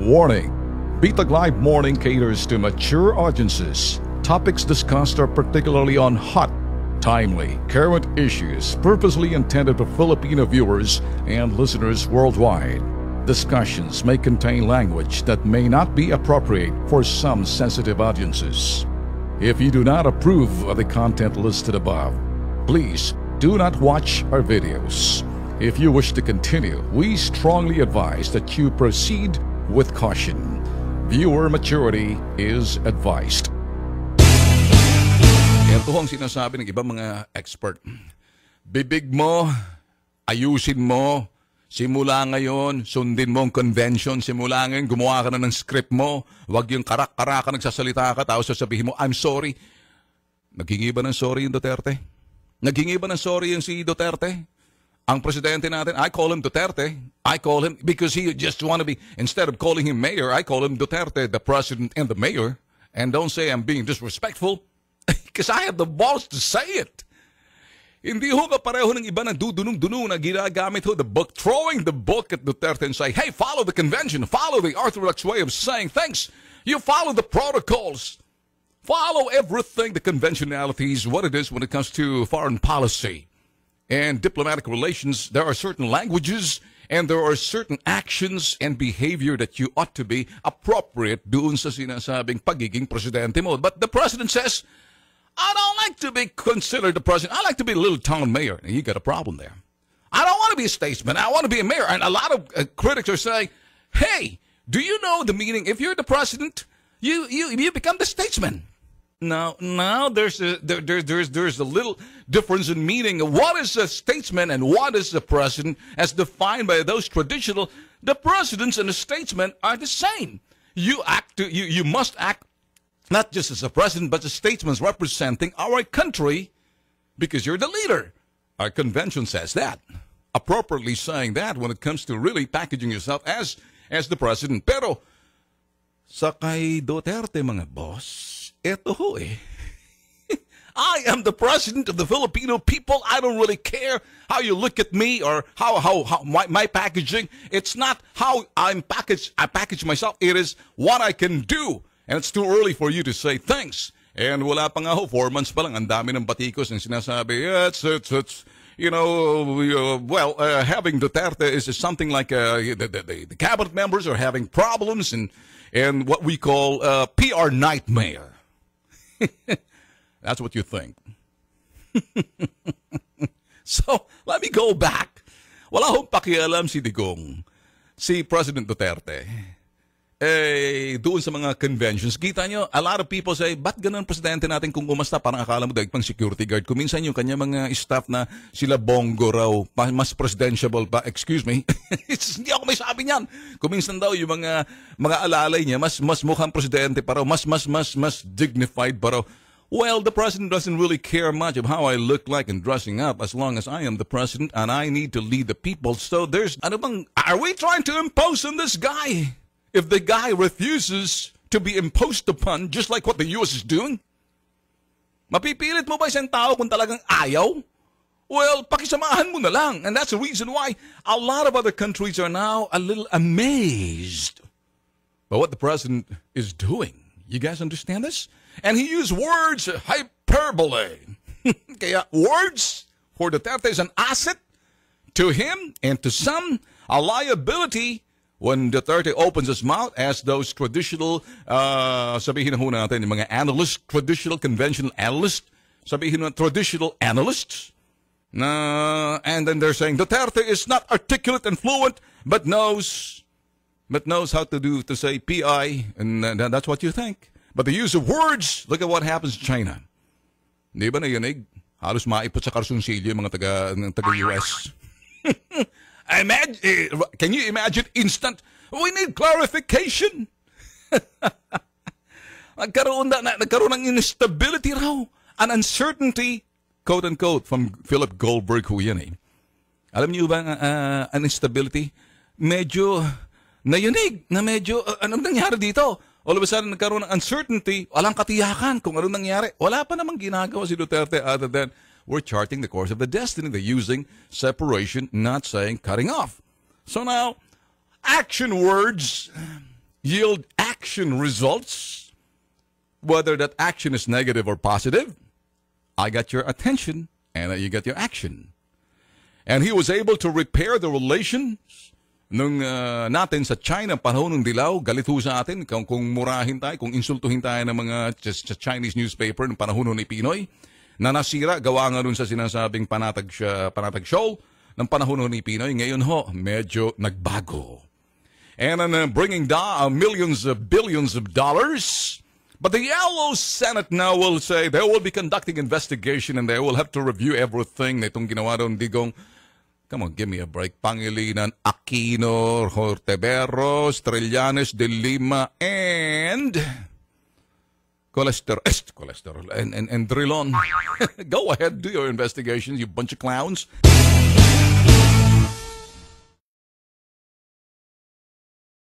Warning! Bitag Live Morning caters to mature audiences. Topics discussed are particularly on hot, timely, current issues purposely intended for Filipino viewers and listeners worldwide. Discussions may contain language that may not be appropriate for some sensitive audiences. If you do not approve of the content listed above, please do not watch our videos. If you wish to continue, we strongly advise that you proceed with caution. Viewer maturity is advised. Ito ang sinasabi ng ibang mga expert. Bibig mo, ayusin mo, simula ngayon, sundin mo ang convention, simula ngayon, gumawa ka na ng script mo, wag yung karak-karaka, nagsasalita ka, tapos sasabihin mo, I'm sorry. Naghingi ba ng sorry yung Duterte? Naghingi ba ng sorry yung si Duterte? Ang presidente natin, I call him Duterte. I call him, because he just want to be, instead of calling him mayor, I call him Duterte, the president and the mayor. And don't say I'm being disrespectful, because I have the balls to say it. Hindi ho kapareho ng iba na dudunong-dunong na ginagamit ho the book, throwing the book at Duterte and say, hey, follow the convention, follow the orthodox way of saying things. You follow the protocols. Follow everything, the conventionalities, what it is when it comes to foreign policy and diplomatic relations. There are certain languages and there are certain actions and behavior that you ought to be appropriate doon sa sinasabing pagiging presidente mo. But the president says, I don't like to be considered the president. I like to be a little town mayor. And you got a problem there. I don't want to be a statesman. I want to be a mayor. And a lot of critics are saying, hey, do you know the meaning? If you're the president, you become the statesman. Now there's a little difference in meaning. What is a statesman and what is a president as defined by those traditional? The presidents and the statesmen are the same. You must act not just as a president, but as statesmen representing our country because you're the leader. Our convention says that. Appropriately saying that when it comes to really packaging yourself as the president. Pero sa kay Duterte, mga boss, eto ho eh. I am the president of the Filipino people. I don't really care how you look at me or how my packaging. It's not how I package myself. It is what I can do. And it's too early for you to say thanks. And wala pa nga ho, 4 months pa lang, ang dami ng batikos ng sinasabi, it's having Duterte is something like the cabinet members are having problems and what we call PR nightmare. That's what you think. So, let me go back. Wala hong pakialam si Digong, si President Duterte. Doon sa mga conventions, kita nyo, a lot of people say, ba't ganun presidente natin kung umasta, parang akala mo dahil pang security guard. Kung minsan yung kanya mga staff na sila Bongo raw, mas presidentiable pa, excuse me, hindi ako may sabi niyan. Kung minsan daw yung mga alalay niya, mas mukhang presidente pa raw, mas dignified pa raw. Well, the president doesn't really care much of how I look like and dressing up as long as I am the president and I need to lead the people. So are we trying to impose on this guy? If the guy refuses to be imposed upon, just like what the U.S. is doing, mapipilit mo ba isang tao kung talagang ayaw? Well, pakisamahan mo na lang. And that's the reason why a lot of other countries are now a little amazed by what the president is doing. You guys understand this? And he used words, hyperbole. Kaya words for Duterte is an asset to him and to some, a liability when Duterte opens his mouth as those traditional, sabihin na ho natin, yung mga analysts, traditional conventional analysts, sabihin na traditional analysts, and then they're saying Duterte is not articulate and fluent, but knows how to say PI, and that's what you think. But the use of words, look at what happens in China. Hindi ba nayanig? Halos maipot sa karsunsilyo yung mga taga-US. Can you imagine instant? We need clarification. nagkaroon ng instability raw. An uncertainty, quote-unquote, from Philip Goldberg ho yan eh. Alam niyo ba an instability? Medyo nayanig na medyo, anong nangyari dito? All of a sudden, nagkaroon ng uncertainty, walang katiyakan kung anong nangyari. Wala pa namang ginagawa si Duterte other than we're charting the course of the destiny. They're using separation, not saying cutting off. So now, action words yield action results, whether that action is negative or positive, I got your attention and you got your action. And he was able to repair the relations nung natin sa China panahon ng dilaw. Galit ho sa atin kung murahin tayo, kung insultuhin tayo ng mga Chinese newspaper ng panahon ni Pinoy na nasira, gawa nga dun sa sinasabing panatag show ng panahon ni Pinoy. Ngayon ho, medyo nagbago. And bringing down millions of billions of dollars. But the Yellow Senate now will say they will be conducting investigation and they will have to review everything na itong ginawa doon, Digong. Come on, give me a break. Pangilinan, Aquino, Horteveros, Trillanes, De Lima, and Cholesterol, and Drilon. Go ahead, do your investigations, you bunch of clowns.